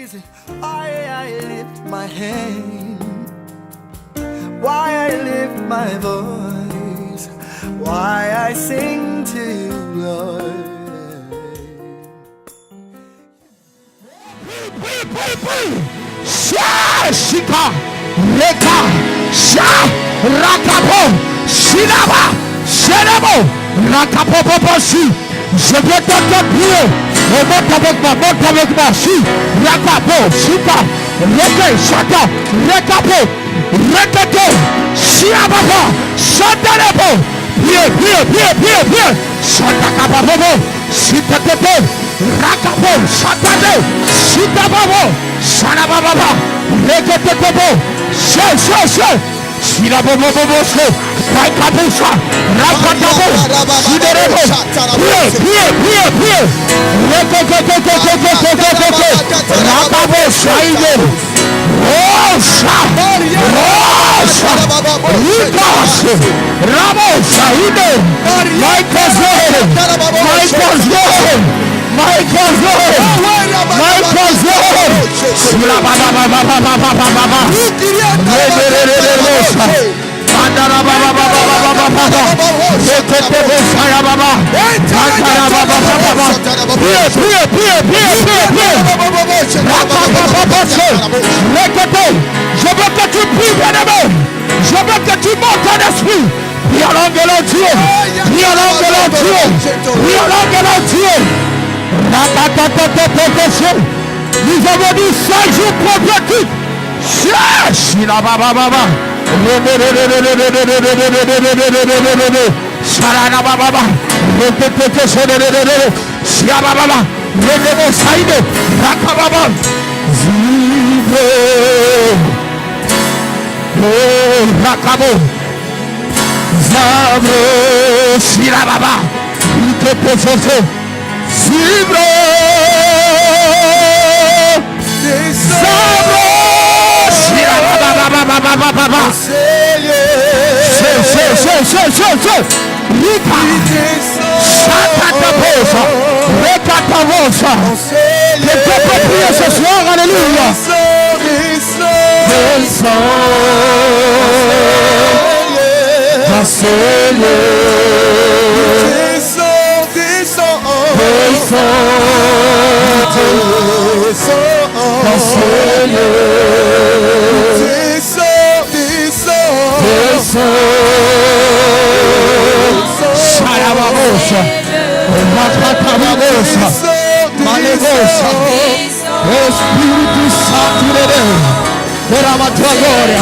reason why I lift my hand, why I lift my voice, why I sing to you, Lord. Shika, Reka, Sha, Rakapo, Shilaba, Shelabo, Rakapoposhi. Je veux te prier. Monte avec moi, si, Rakapo, Shika, Reke, Shaka, Rekapo, Rekete, Shiababa, Shatalabo, Pie, Shatakababo, Shitatepe, Rakapo, Shatade, Shitababo, Shalababa, Rekete, She, Shilabobo, Rakabusha, Rakatabo, Shiderebo, Pie, Rakabo, Shaide, Rosha, Rikas, Ramo, Shaide, Michael Zoe, je veux que tu pries, bien-aimé. Je veux que tu montes en esprit. Prie en langue de Dieu. Prie en langue de Dieu. Prie en langue de Dieu. Nous avons dit 5 jours prophétiques. Quelqu'un peut prier ce soir, alléluia. Espírito Santo de Deus, derrama a tua glória.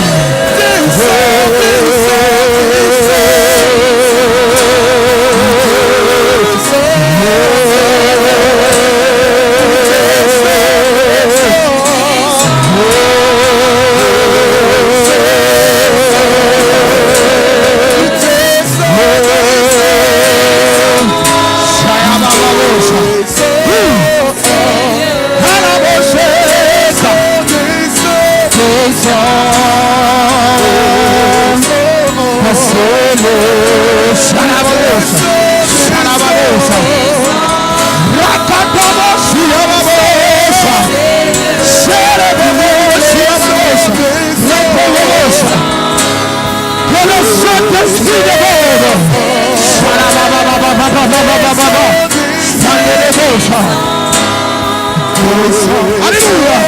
Alléluia.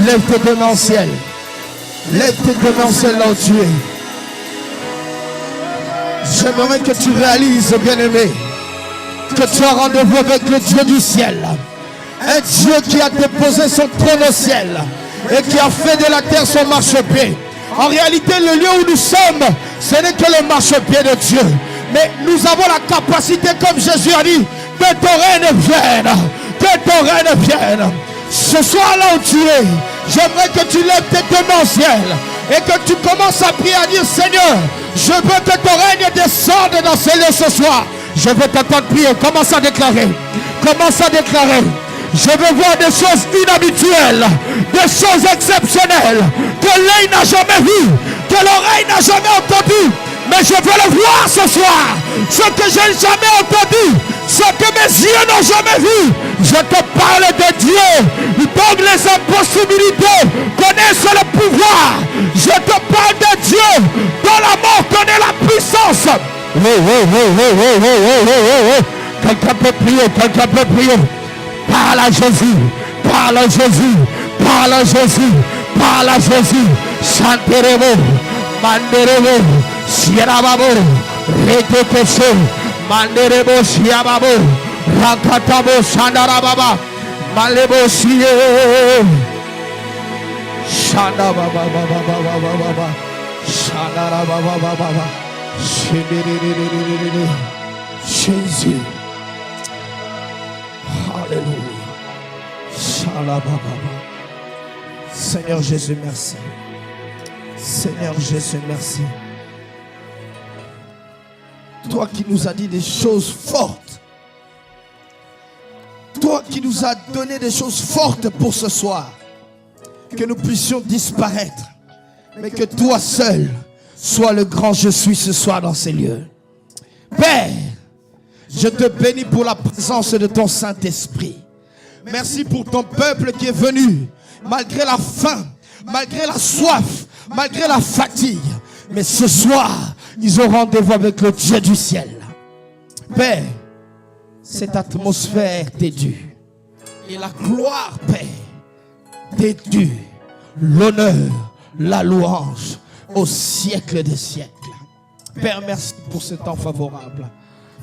Lève tes deux mains au ciel. Lève tes deux mains au ciel là où tu es. J'aimerais que tu réalises, bien-aimé, que tu as rendez-vous avec le Dieu du ciel. Un Dieu qui a déposé son trône au ciel et qui a fait de la terre son marchepied. En réalité, le lieu où nous sommes, ce n'est que le marchepied de Dieu. Mais nous avons la capacité, comme Jésus a dit, que ton règne vienne. Que ton règne vienne. Ce soir là où tu es, j'aimerais que tu lèves tes deux mains au ciel et que tu commences à prier, à dire: Seigneur, je veux que ton règne descende dans ces lieux ce soir. Je veux t'entendre prier. Commence à déclarer. Commence à déclarer. Je veux voir des choses inhabituelles, des choses exceptionnelles, que l'œil n'a jamais vu, que l'oreille n'a jamais entendu. Mais je veux le voir ce soir. Ce que je n'ai jamais entendu, ce que mes yeux n'ont jamais vu, Je te parle de Dieu dont les impossibilités connaissent le pouvoir. Je te parle de Dieu dont la mort connaît la puissance. Quelqu'un peut prier, quelqu'un peut prier. Parle à Jésus, parle à Jésus, parle à Jésus, parle à Jésus. Chanteremo, manderemo, siarababo, retekeshe, manderemo, siababo, rakatabo, shandarababa, malebo, siye. Shandarababa, shandarababa, Jésus. Alléluia. Seigneur Jésus, merci. Seigneur Jésus, merci. Toi qui nous as dit des choses fortes. Toi qui nous as donné des choses fortes pour ce soir. Que nous puissions disparaître. Mais que toi seul sois le grand je suis ce soir dans ces lieux. Père, je te bénis pour la présence de ton Saint-Esprit. Merci pour ton peuple qui est venu, malgré la faim, malgré la soif, malgré la fatigue. Mais ce soir, ils ont rendez-vous avec le Dieu du ciel. Père, cette atmosphère t'est due. Et la gloire, Père, t'est due. L'honneur, la louange au siècle des siècles. Père, merci pour ce temps favorable.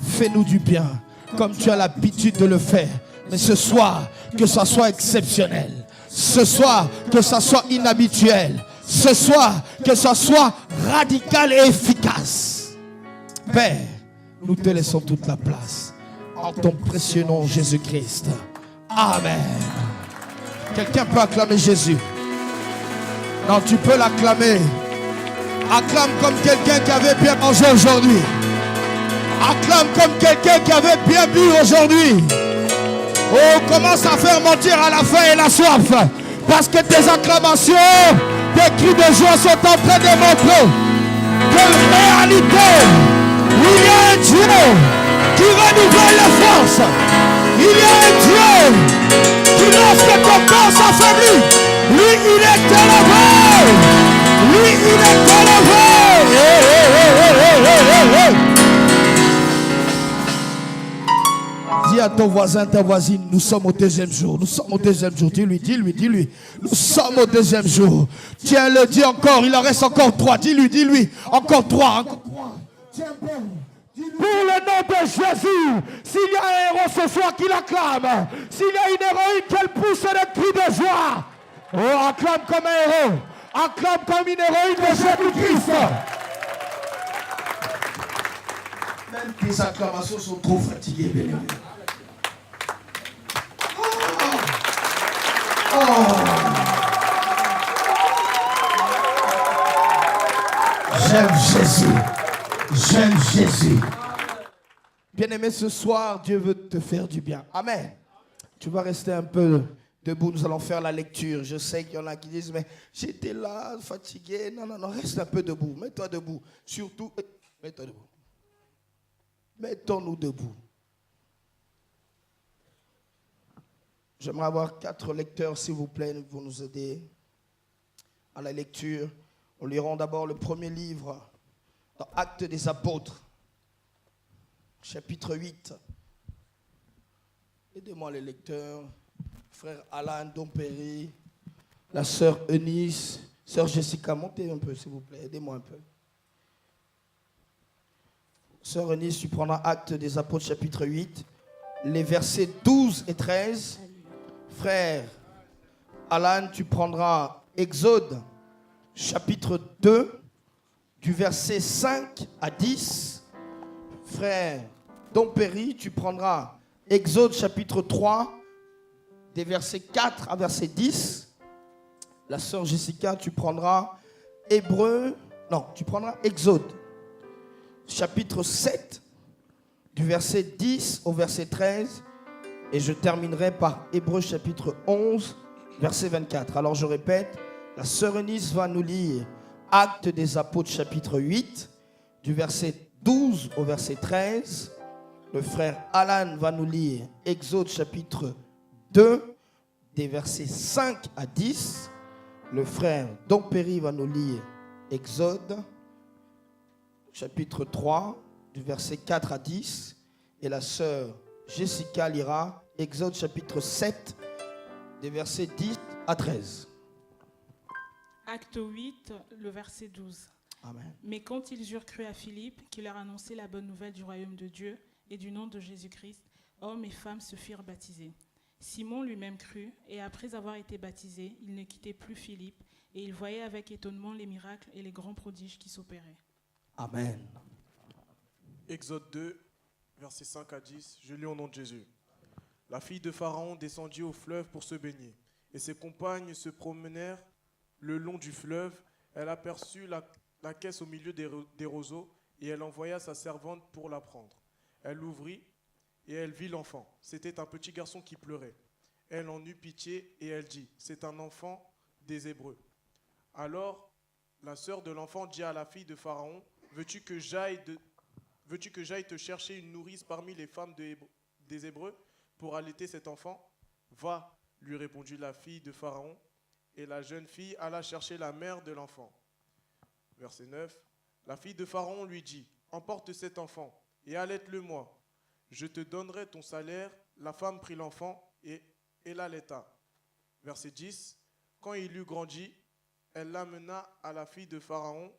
Fais-nous du bien, comme tu as l'habitude de le faire. Mais ce soir, que ça soit exceptionnel. Ce soir, que ça soit inhabituel. Ce soir, que ça soit radical et efficace. Père, nous te laissons toute la place. En ton précieux nom, Jésus-Christ. Amen. Quelqu'un peut acclamer Jésus? Non, tu peux l'acclamer. Acclame comme quelqu'un qui avait bien mangé aujourd'hui. Acclame comme quelqu'un qui avait bien bu aujourd'hui. Oh, commence à faire mentir à la faim et la soif. Parce que tes acclamations, tes cris de joie sont en train de montrer que réalité, il y a un Dieu qui renouvelle les forces. Il y a un Dieu qui lorsque ton corps s'affaiblit, lui il est élevé. Lui il est élevé. Dis à ton voisin, ta voisine, nous sommes au deuxième jour. Nous sommes au deuxième jour. Dis-lui. Nous sommes au deuxième jour. Tiens-le, dis encore. Il en reste encore 3. Dis-lui. Encore 3. Tiens bon. Pour le nom de Jésus, s'il y a un héros ce soir qui l'acclame, s'il y a une héroïne qu'elle pousse des cris de joie, oh, acclame comme un héros. Acclame comme une héroïne de Jésus-Christ. Même tes acclamations sont trop fatiguées, bien aimé. J'aime Jésus. J'aime Jésus. Bien-aimé, ce soir, Dieu veut te faire du bien. Amen. Tu vas rester un peu debout. Nous allons faire la lecture. Je sais qu'il y en a qui disent, mais j'étais là, fatigué. Non, reste un peu debout. Mets-toi debout. Surtout, mets-toi debout. Mettons-nous debout. J'aimerais avoir 4 lecteurs, s'il vous plaît, pour nous aider à la lecture. Nous lirons d'abord le premier livre, dans Actes des Apôtres, chapitre 8. Aidez-moi les lecteurs, frère Alain Dompéry, la sœur Eunice, sœur Jessica, montez un peu, s'il vous plaît, aidez-moi un peu. Sœur Eunice, tu prendras Actes des Apôtres, chapitre 8, les versets 12 et 13. Frère Alan, tu prendras Exode, chapitre 2, du verset 5 à 10. Frère Dompéry, tu prendras Exode, chapitre 3, des versets 4 à verset 10. La sœur Jessica, tu prendras Exode, chapitre 7, du verset 10 au verset 13. Et je terminerai par Hébreux chapitre 11, verset 24. Alors je répète, la sœur Eunice va nous lire Actes des Apôtres chapitre 8, du verset 12 au verset 13. Le frère Alan va nous lire Exode chapitre 2, des versets 5 à 10. Le frère Dompéry va nous lire Exode, chapitre 3, du verset 4 à 10. Et la sœur Jessica lira Exode, chapitre 7, des versets 10 à 13. Acte 8, le verset 12. Amen. Mais quand ils eurent cru à Philippe, qui leur annonçait la bonne nouvelle du royaume de Dieu et du nom de Jésus-Christ, hommes et femmes se firent baptiser. Simon lui-même crut, et après avoir été baptisé, il ne quittait plus Philippe, et il voyait avec étonnement les miracles et les grands prodiges qui s'opéraient. Amen. Exode 2, versets 5 à 10, je lis au nom de Jésus. La fille de Pharaon descendit au fleuve pour se baigner, et ses compagnes se promenèrent le long du fleuve. Elle aperçut la caisse au milieu des roseaux, et elle envoya sa servante pour la prendre. Elle l'ouvrit, et elle vit l'enfant. C'était un petit garçon qui pleurait. Elle en eut pitié, et elle dit, c'est un enfant des Hébreux. Alors, la sœur de l'enfant dit à la fille de Pharaon, veux-tu que j'aille te chercher une nourrice parmi les femmes des Hébreux pour allaiter cet enfant? Va, lui répondit la fille de Pharaon, et la jeune fille alla chercher la mère de l'enfant. Verset 9, la fille de Pharaon lui dit, emporte cet enfant et allaite-le-moi. Je te donnerai ton salaire. La femme prit l'enfant et l'allaita. Verset 10, quand il eut grandi, elle l'amena à la fille de Pharaon,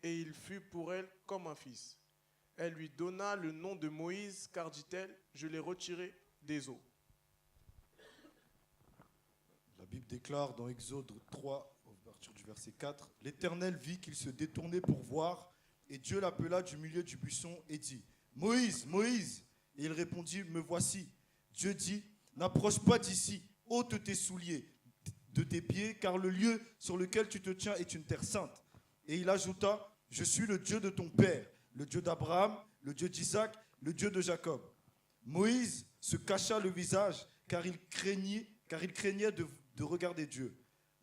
et il fut pour elle comme un fils. Elle lui donna le nom de Moïse, car, dit-elle, je l'ai retiré des eaux. La Bible déclare dans Exode 3, à partir du verset 4, « L'Éternel vit qu'il se détournait pour voir, et Dieu l'appela du milieu du buisson et dit, « Moïse, Moïse !» Et il répondit, « Me voici. » Dieu dit, « N'approche pas d'ici, ôte tes souliers de tes pieds, car le lieu sur lequel tu te tiens est une terre sainte. » Et il ajouta, « Je suis le Dieu de ton père, le Dieu d'Abraham, le Dieu d'Isaac, le Dieu de Jacob. » Moïse se cacha le visage, car il craignait de regarder Dieu.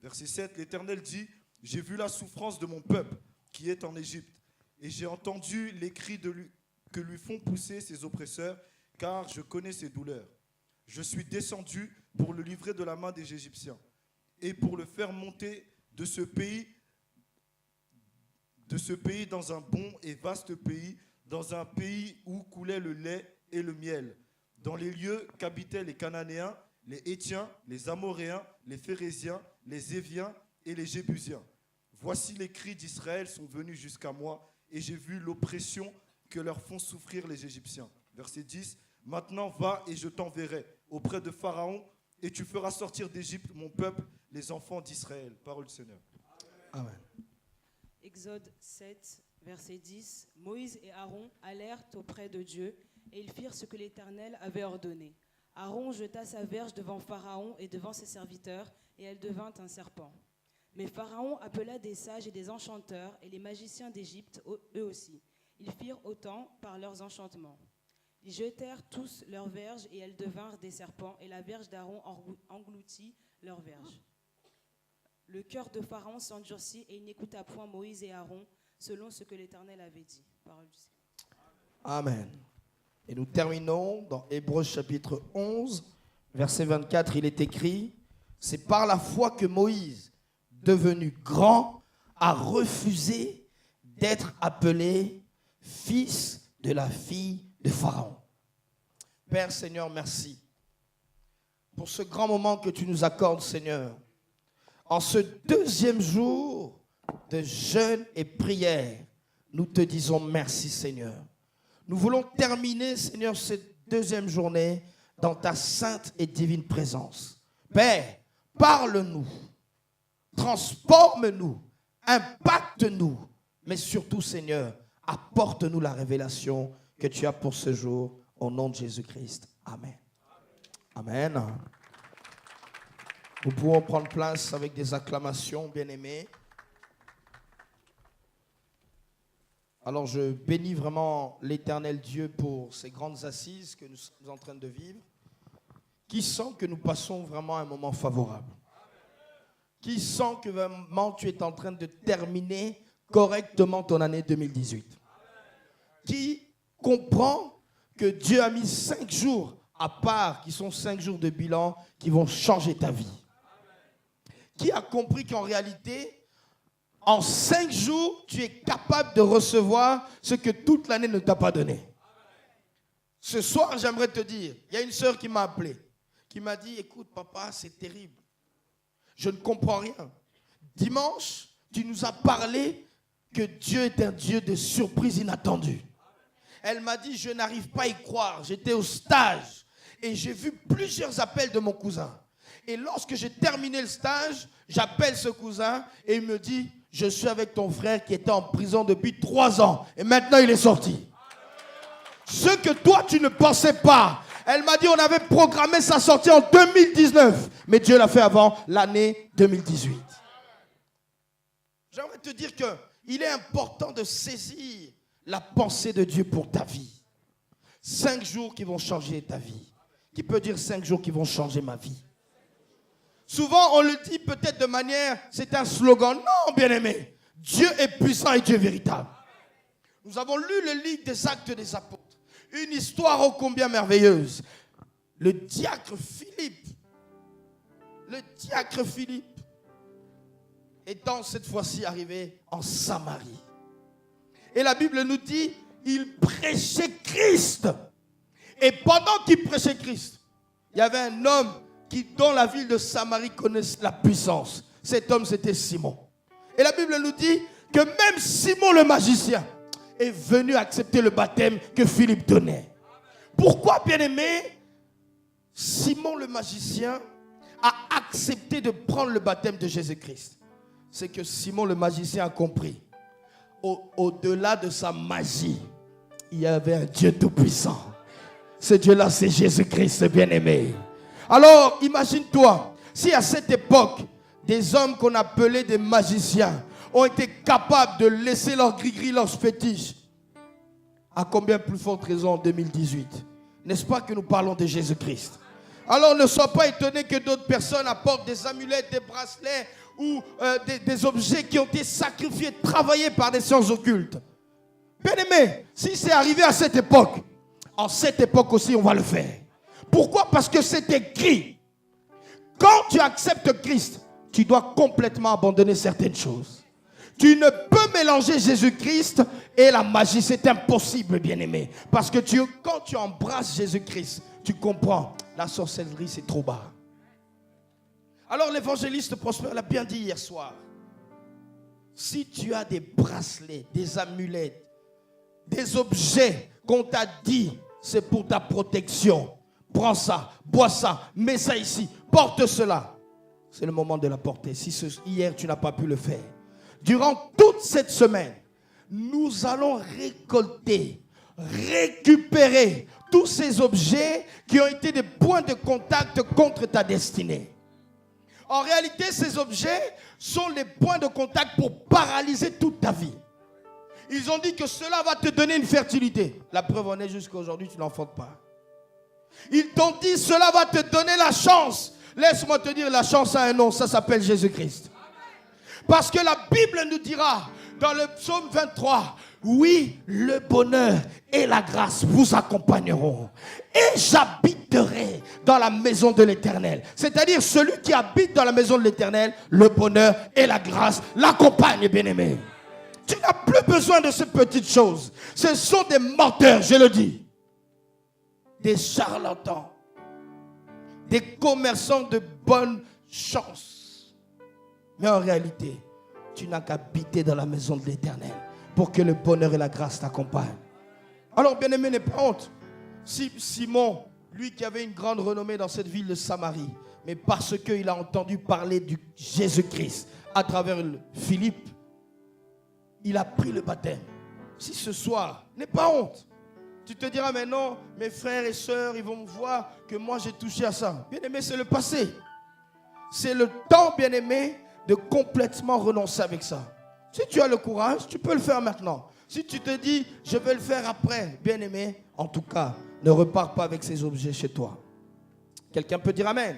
Verset 7, l'Éternel dit, « J'ai vu la souffrance de mon peuple qui est en Égypte, et j'ai entendu les cris que lui font pousser ses oppresseurs, car je connais ses douleurs. Je suis descendu pour le livrer de la main des Égyptiens, et pour le faire monter de ce pays dans un bon et vaste pays, dans un pays où coulait le lait et le miel, dans les lieux qu'habitaient les Cananéens, les Hétiens, les Amoréens, les Phéréziens, les Éviens et les Jébusiens. Voici les cris d'Israël sont venus jusqu'à moi, et j'ai vu l'oppression que leur font souffrir les Égyptiens. » Verset 10, « Maintenant va et je t'enverrai auprès de Pharaon, et tu feras sortir d'Égypte mon peuple, les enfants d'Israël. » Parole du Seigneur. Amen. Exode 7, verset 10. Moïse et Aaron allèrent auprès de Dieu, et ils firent ce que l'Éternel avait ordonné. Aaron jeta sa verge devant Pharaon et devant ses serviteurs, et elle devint un serpent. Mais Pharaon appela des sages et des enchanteurs, et les magiciens d'Égypte, eux aussi. Ils firent autant par leurs enchantements. Ils jetèrent tous leurs verges, et elles devinrent des serpents, et la verge d'Aaron engloutit leurs verges. Le cœur de Pharaon s'endurcit, et il n'écouta point Moïse et Aaron, selon ce que l'Éternel avait dit. Parole du Seigneur. Amen. Et nous terminons dans Hébreux chapitre 11, verset 24. Il est écrit, « C'est par la foi que Moïse, devenu grand, a refusé d'être appelé fils de la fille de Pharaon. » Père Seigneur, merci pour ce grand moment que tu nous accordes, Seigneur. En ce deuxième jour de jeûne et prière, nous te disons merci, Seigneur. Nous voulons terminer, Seigneur, cette deuxième journée dans ta sainte et divine présence. Père, parle-nous, transforme-nous, impacte-nous, mais surtout, Seigneur, apporte-nous la révélation que tu as pour ce jour, au nom de Jésus-Christ. Amen. Amen. Nous pouvons prendre place avec des acclamations, bien-aimés. Alors, je bénis vraiment l'Éternel Dieu pour ces grandes assises que nous sommes en train de vivre, qui sent que nous passons vraiment un moment favorable, qui sent que vraiment tu es en train de terminer correctement ton année 2018, qui comprend que Dieu a mis 5 jours à part, qui sont 5 jours de bilan, qui vont changer ta vie. Qui a compris qu'en réalité, en 5 jours, tu es capable de recevoir ce que toute l'année ne t'a pas donné. Ce soir, j'aimerais te dire, il y a une sœur qui m'a appelé, qui m'a dit, écoute papa, c'est terrible. Je ne comprends rien. Dimanche, tu nous as parlé que Dieu est un Dieu de surprises inattendues. Elle m'a dit, je n'arrive pas à y croire. J'étais au stage et j'ai vu plusieurs appels de mon cousin. Et lorsque j'ai terminé le stage, j'appelle ce cousin et il me dit, je suis avec ton frère qui était en prison depuis 3 ans et maintenant il est sorti. Ce que toi tu ne pensais pas. Elle m'a dit, on avait programmé sa sortie en 2019, mais Dieu l'a fait avant l'année 2018. J'aimerais te dire qu'il est important de saisir la pensée de Dieu pour ta vie. 5 jours qui vont changer ta vie. Qui peut dire 5 jours qui vont changer ma vie? Souvent, on le dit peut-être de manière, c'est un slogan. Non, bien-aimé, Dieu est puissant et Dieu est véritable. Nous avons lu le livre des Actes des Apôtres. Une histoire ô combien merveilleuse. Le diacre Philippe étant cette fois-ci arrivé en Samarie. Et la Bible nous dit, il prêchait Christ. Et pendant qu'il prêchait Christ, il y avait un homme qui, dans la ville de Samarie, connaissait la puissance. Cet homme, c'était Simon. Et la Bible nous dit que même Simon le magicien est venu accepter le baptême que Philippe donnait. Pourquoi, bien-aimé, Simon le magicien a accepté de prendre le baptême de Jésus-Christ? C'est que Simon le magicien a compris. Au-delà de sa magie, il y avait un Dieu tout-puissant. Ce Dieu-là, c'est Jésus-Christ, bien-aimé. Alors, imagine-toi, si à cette époque, des hommes qu'on appelait des magiciens ont été capables de laisser leurs gris-gris, leurs fétiches, à combien plus forte raison en 2018? N'est-ce pas que nous parlons de Jésus-Christ? Alors ne sois pas étonné que d'autres personnes apportent des amulettes, des bracelets ou des objets qui ont été sacrifiés, travaillés par des sciences occultes. Bien-aimé, si c'est arrivé à cette époque, en cette époque aussi on va le faire. Pourquoi? Parce que c'est écrit. Quand tu acceptes Christ, tu dois complètement abandonner certaines choses. Tu ne peux mélanger Jésus-Christ et la magie. C'est impossible, bien-aimé. Parce que quand tu embrasses Jésus-Christ, tu comprends, la sorcellerie, c'est trop bas. Alors l'évangéliste Prosper l'a bien dit hier soir. Si tu as des bracelets, des amulettes, des objets qu'on t'a dit, c'est pour ta protection. Prends ça, bois ça, mets ça ici, porte cela. C'est le moment de la porter. Si hier tu n'as pas pu le faire. Durant toute cette semaine, nous allons récupérer tous ces objets qui ont été des points de contact contre ta destinée. En réalité, ces objets sont les points de contact pour paralyser toute ta vie. Ils ont dit que cela va te donner une fertilité. La preuve en est jusqu'à aujourd'hui, tu n'enfantes pas. Ils t'ont dit cela va te donner la chance. Laisse-moi te dire, la chance a un nom, ça s'appelle Jésus-Christ. Parce que la Bible nous dira dans le psaume 23, oui, le bonheur et la grâce vous accompagneront. Et j'habiterai dans la maison de l'Éternel. C'est-à-dire celui qui habite dans la maison de l'Éternel, le bonheur et la grâce l'accompagnent, bien-aimé. Tu n'as plus besoin de ces petites choses. Ce sont des menteurs, je le dis. Des charlatans. Des commerçants de bonne chance. Mais en réalité, tu n'as qu'à habiter dans la maison de l'Éternel pour que le bonheur et la grâce t'accompagnent. Alors, bien-aimé, n'aie pas honte. Si Simon, lui qui avait une grande renommée dans cette ville de Samarie, mais parce qu'il a entendu parler du Jésus-Christ à travers Philippe, il a pris le baptême. Si ce soir, n'aie pas honte. Tu te diras, mais non, mes frères et sœurs, ils vont me voir que moi j'ai touché à ça. Bien-aimé, c'est le passé. C'est le temps, bien-aimé, de complètement renoncer avec ça. Si tu as le courage, tu peux le faire maintenant. Si tu te dis, je vais le faire après, bien-aimé, en tout cas, ne repars pas avec ces objets chez toi. Quelqu'un peut dire amen.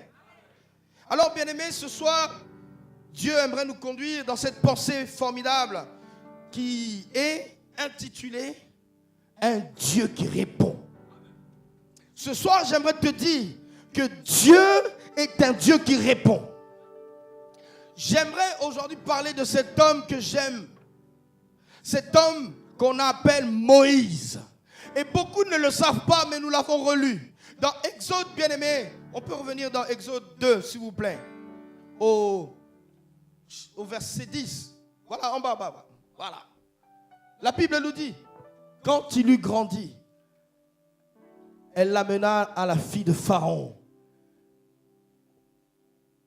Alors, bien-aimé, ce soir, Dieu aimerait nous conduire dans cette pensée formidable qui est intitulée « Un Dieu qui répond ». Ce soir, j'aimerais te dire que Dieu est un Dieu qui répond. J'aimerais aujourd'hui parler de cet homme que j'aime. Cet homme qu'on appelle Moïse. Et beaucoup ne le savent pas, mais nous l'avons relu. Dans Exode, bien-aimé, on peut revenir dans Exode 2, s'il vous plaît. Au verset 10. Voilà, en bas. Voilà. La Bible nous dit, quand il eut grandi, elle l'amena à la fille de Pharaon.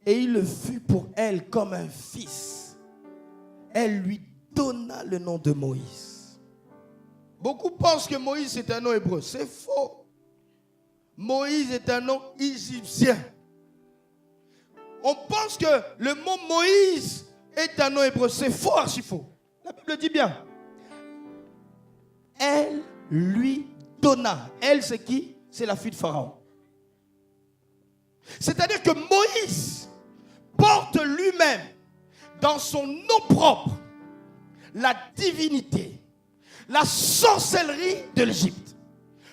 Et il le fut pour elle comme un fils. Elle lui donna le nom de Moïse. Beaucoup pensent que Moïse est un nom hébreu. C'est faux. Moïse est un nom égyptien. On pense que le mot Moïse est un nom hébreu. C'est faux, archi faux. La Bible dit bien. Elle lui donna. Elle, c'est qui? C'est la fille de Pharaon. C'est-à-dire que Moïse porte lui-même dans son nom propre la divinité, la sorcellerie de l'Égypte.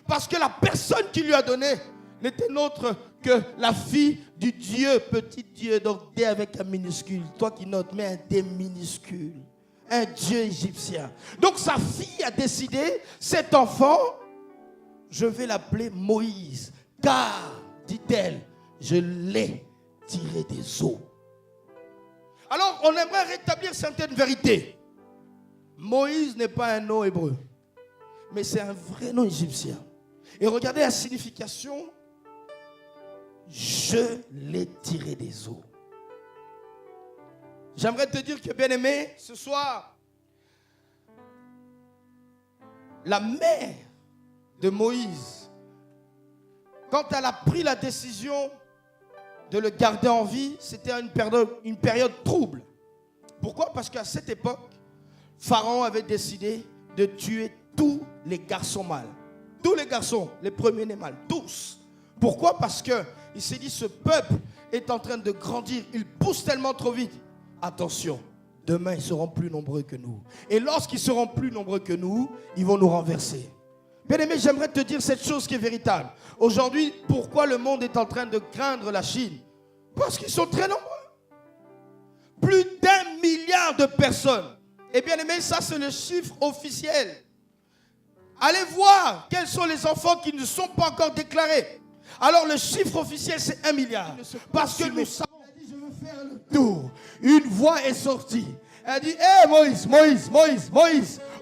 Parce que la personne qui lui a donné n'était autre que la fille du Dieu, petit Dieu, donc D avec un minuscule. Toi qui notes, mets un D minuscule. Un Dieu égyptien. Donc sa fille a décidé, cet enfant, je vais l'appeler Moïse. Car, dit-elle, je l'ai tiré des eaux. Alors, on aimerait rétablir certaines vérités. Moïse n'est pas un nom hébreu, mais c'est un vrai nom égyptien. Et regardez la signification. Je l'ai tiré des eaux. J'aimerais te dire que, bien-aimé, ce soir, la mère de Moïse, quand elle a pris la décision de le garder en vie, c'était une période trouble. Pourquoi? Parce qu'à cette époque, Pharaon avait décidé de tuer tous les garçons mâles. Tous les garçons, les premiers-nés mâles, tous. Pourquoi? Parce qu'il s'est dit, ce peuple est en train de grandir, il pousse tellement trop vite. Attention, demain ils seront plus nombreux que nous. Et lorsqu'ils seront plus nombreux que nous, ils vont nous renverser. Bien-aimé, j'aimerais te dire cette chose qui est véritable. Aujourd'hui, pourquoi le monde est en train de craindre la Chine? Parce qu'ils sont très nombreux. Plus d'1 milliard de personnes. Et bien aimé, ça c'est le chiffre officiel. Allez voir quels sont les enfants qui ne sont pas encore déclarés. Alors le chiffre officiel c'est 1 milliard. Parce que nous savons. Elle dit, je veux faire le tour. Une voix est sortie. Elle dit, hé Moïse,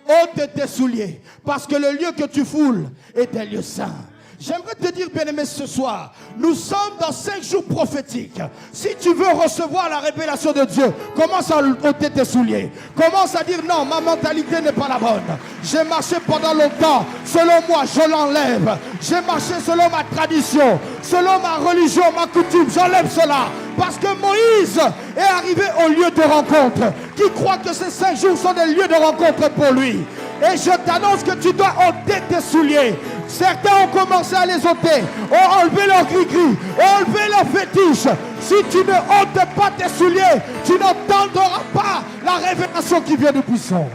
ôte tes souliers. Parce que le lieu que tu foules est un lieu saint. J'aimerais te dire, bien-aimé, ce soir, nous sommes dans 5 jours prophétiques. Si tu veux recevoir la révélation de Dieu, commence à ôter tes souliers. Commence à dire, non, ma mentalité n'est pas la bonne. J'ai marché pendant longtemps, selon moi, je l'enlève. J'ai marché selon ma tradition, selon ma religion, ma coutume, j'enlève cela. Parce que Moïse est arrivé au lieu de rencontre. Qui croit que ces 5 jours sont des lieux de rencontre pour lui? Et je t'annonce que tu dois ôter tes souliers. Certains ont commencé à les ôter, ont enlevé leurs gris-gris, ont enlevé leurs fétiches. Si tu ne ôtes pas tes souliers, tu n'entendras pas la révélation qui vient du puissant.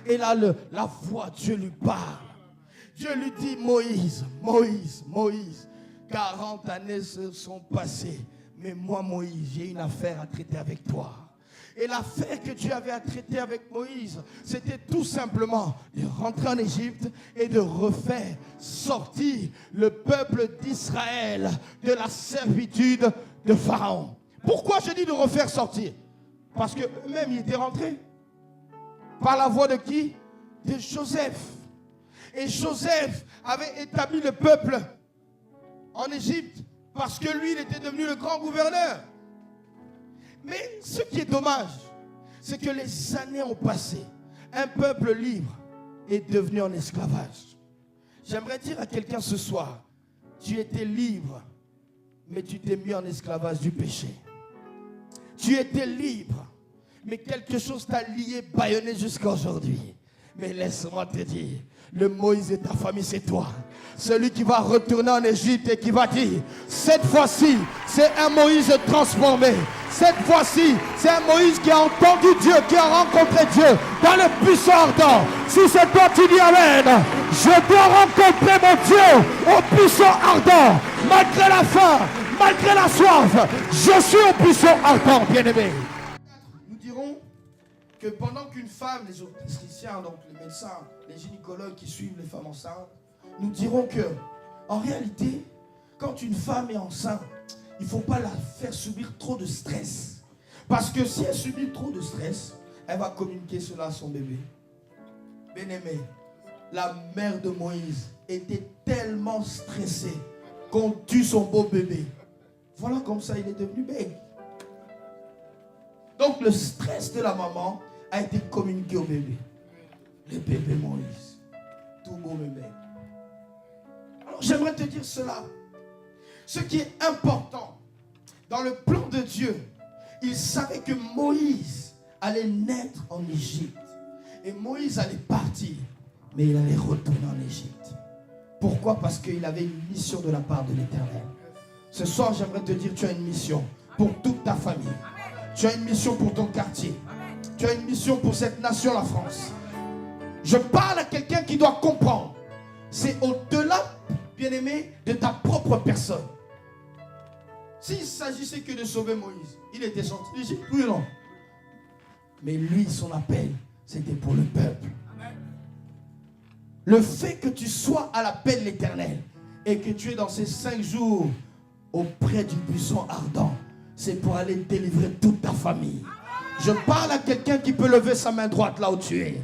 Et là, la voix, Dieu lui parle. Dieu lui dit, Moïse, 40 années se sont passées. Mais moi, Moïse, j'ai une affaire à traiter avec toi. Et l'affaire que Dieu avait à traiter avec Moïse, c'était tout simplement de rentrer en Égypte et de refaire sortir le peuple d'Israël de la servitude de Pharaon. Pourquoi je dis de refaire sortir? Parce qu'eux-mêmes, ils étaient rentrés. Par la voix de qui? De Joseph. Et Joseph avait établi le peuple en Égypte parce que lui, il était devenu le grand gouverneur. Mais ce qui est dommage, c'est que les années ont passé. Un peuple libre est devenu en esclavage. J'aimerais dire à quelqu'un ce soir, tu étais libre, mais tu t'es mis en esclavage du péché. Tu étais libre, mais quelque chose t'a lié, bâillonné jusqu'à aujourd'hui. Mais laisse-moi te dire, le Moïse et ta famille, c'est toi. Celui qui va retourner en Égypte et qui va dire, cette fois-ci, c'est un Moïse transformé. Cette fois-ci, c'est un Moïse qui a entendu Dieu, qui a rencontré Dieu dans le puissant ardent. Si c'est toi, tu dis Amen. Je dois rencontrer mon Dieu au puissant ardent. Malgré la faim, malgré la soif, je suis au puissant ardent, bien-aimé. Nous dirons que pendant qu'une femme, les obstétriciens, donc les médecins, les gynécologues qui suivent les femmes enceintes, nous dirons que, en réalité, quand une femme est enceinte, il ne faut pas la faire subir trop de stress. Parce que si elle subit trop de stress, elle va communiquer cela à son bébé. Bien-aimé, la mère de Moïse était tellement stressée qu'on tue son beau bébé. Voilà comme ça il est devenu bébé. Donc le stress de la maman a été communiqué au bébé. Le bébé Moïse. Tout beau bébé. Alors j'aimerais te dire cela. Ce qui est important dans le plan de Dieu, il savait que Moïse allait naître en Égypte. Et Moïse allait partir, mais il allait retourner en Égypte. Pourquoi? Parce qu'il avait une mission de la part de l'Éternel. Ce soir, j'aimerais te dire, tu as une mission pour toute ta famille. Tu as une mission pour ton quartier. Tu as une mission pour cette nation, la France. Je parle à quelqu'un qui doit comprendre. C'est au-delà, bien-aimé, de ta propre personne. S'il s'agissait que de sauver Moïse, il était sorti d'Égypte, oui ou non? Mais lui, son appel, c'était pour le peuple. Le fait que tu sois à l'appel de l'Éternel et que tu es dans ces 5 jours auprès du buisson ardent, c'est pour aller délivrer toute ta famille. Je parle à quelqu'un qui peut lever sa main droite là où tu es.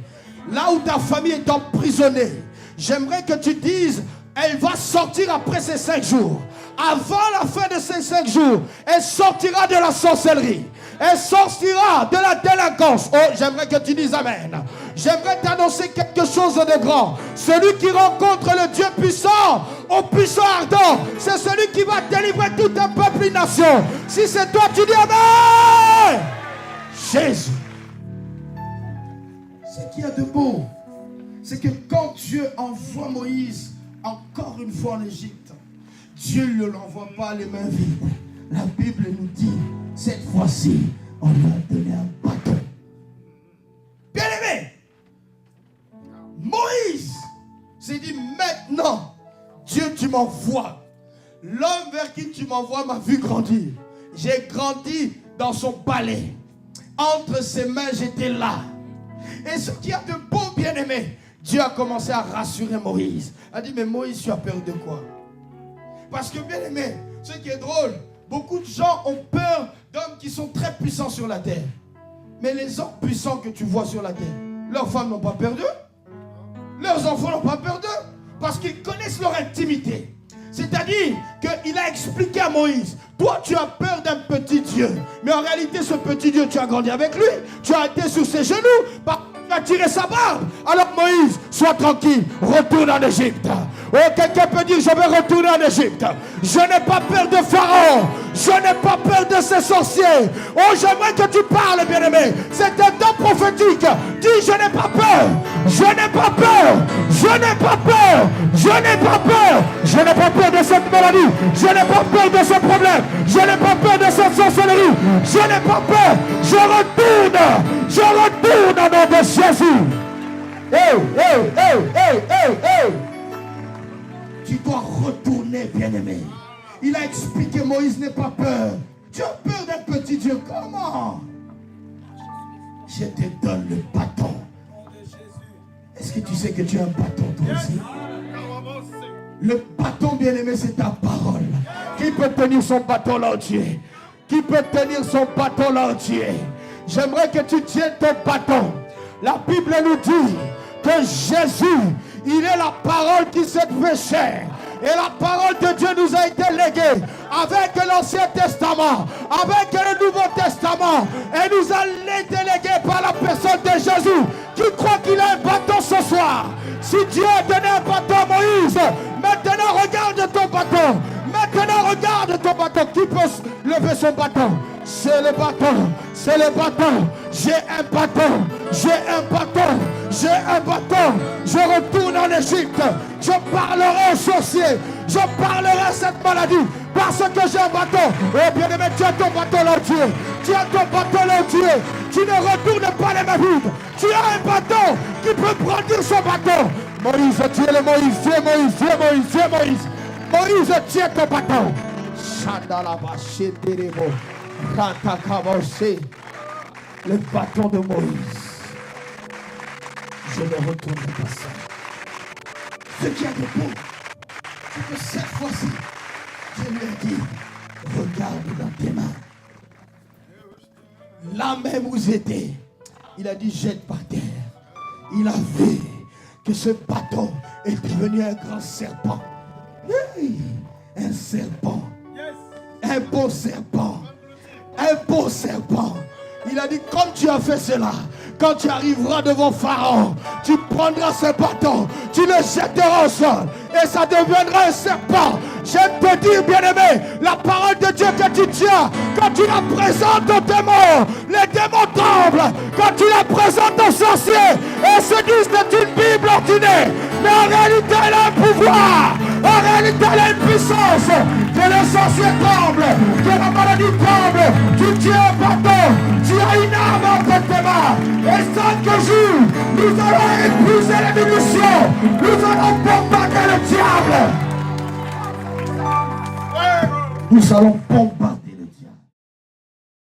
Là où ta famille est emprisonnée, j'aimerais que tu dises, elle va sortir après ces 5 jours. Avant la fin de ces 5 jours, elle sortira de la sorcellerie. Elle sortira de la délinquance. Oh, j'aimerais que tu dises Amen. J'aimerais t'annoncer quelque chose de grand. Celui qui rencontre le Dieu puissant, au puissant ardent, c'est celui qui va délivrer tout un peuple, une nation. Si c'est toi, tu dis Amen. Jésus. Ce qu'il y a de beau, c'est que quand Dieu envoie Moïse encore une fois en Égypte, Dieu ne l'envoie pas les mains vides. La Bible nous dit, cette fois-ci, on lui a donné un bâton. Bien-aimé, Moïse s'est dit, maintenant, Dieu, tu m'envoies. L'homme vers qui tu m'envoies m'a vu grandir. J'ai grandi dans son palais. Entre ses mains, j'étais là. Et ce qu'il y a de beau, bien-aimé, Dieu a commencé à rassurer Moïse. Il a dit, mais Moïse, tu as peur de quoi? Parce que, bien aimé, ce qui est drôle, beaucoup de gens ont peur d'hommes qui sont très puissants sur la terre. Mais les hommes puissants que tu vois sur la terre, leurs femmes n'ont pas peur d'eux. Leurs enfants n'ont pas peur d'eux. Parce qu'ils connaissent leur intimité. C'est-à-dire qu'il a expliqué à Moïse, toi tu as peur d'un petit Dieu. Mais en réalité, ce petit Dieu, tu as grandi avec lui. Tu as été sur ses genoux. Tu as tiré sa barbe. Alors Moïse, sois tranquille, retourne en Égypte. Oh, quelqu'un peut dire, je vais retourner en Égypte. Je n'ai pas peur de Pharaon. Je n'ai pas peur de ses sorciers. Oh, j'aimerais que tu parles, bien-aimé. C'est un don prophétique. Dis, je n'ai pas peur. Je n'ai pas peur. Je n'ai pas peur. Je n'ai pas peur. Je n'ai pas peur de cette maladie. Je n'ai pas peur de ce problème. Je n'ai pas peur de cette sorcellerie. Je n'ai pas peur. Je retourne. Je retourne au nom de Jésus. Hey, hey, hey, hey, hey, hey. Tu dois retourner, bien-aimé. Il a expliqué, Moïse, n'aie pas peur. Tu as peur d'un petit Dieu. Comment? Je te donne le bâton. Est-ce que tu sais que tu as un bâton, toi aussi? Le bâton, bien-aimé, c'est ta parole. Qui peut tenir son bâton là où tu es? Qui peut tenir son bâton là où tu es? J'aimerais que tu tiennes ton bâton. La Bible nous dit que Jésus, il est la parole qui s'est fait chair. Et la parole de Dieu nous a été léguée avec l'Ancien Testament, avec le Nouveau Testament. Et nous a été léguée par la personne de Jésus qui croit qu'il a un bâton ce soir. Si Dieu a donné un bâton à Moïse, maintenant regarde ton bâton. Maintenant regarde ton bâton. Qui peut lever son bâton? C'est le bâton. C'est le bâton. J'ai un bâton. J'ai un bâton. J'ai un bâton. Je retourne en Égypte. Je parlerai aux sorciers. Je parlerai à cette maladie. Parce que j'ai un bâton. Oh bien-aimé, tu as ton bâton là, Dieu. Tu as ton bâton là, Dieu. Tu ne retournes pas les mains vides. Tu as un bâton qui peut brandir son bâton. Moïse, tu es le Moïse, tu es Moïse, tu es Moïse, tu es Moïse. Moïse, tu es ton bâton. Le bâton de Moïse. Je ne retourne pas ça. Ce qui a de beau, c'est que cette fois-ci, je lui ai dit, regarde dans tes mains. Là même où j'étais, il a dit, jette par terre. Il a vu que ce bâton est devenu un grand serpent. Hey, un serpent. Un beau serpent. Un beau serpent. Il a dit, comme tu as fait cela, quand tu arriveras devant Pharaon, tu prendras ce bâton, tu le jetteras au sol et ça deviendra un serpent. J'aime te dire, bien-aimé, la parole de Dieu que tu tiens, quand tu la présentes aux démons, les démons tremblent. Quand tu la présentes aux sorciers, ils se disent que c'est une Bible ordinaire. Mais en réalité, elle a un pouvoir. En réalité, elle a une puissance. Que les sorciers tremblent, que la maladie tremble. Tu tiens un bâton, tu as une arme entre tes mains. Et 5 jours, nous allons épuiser les munitions. Nous allons bombarder le diable. Nous allons bombarder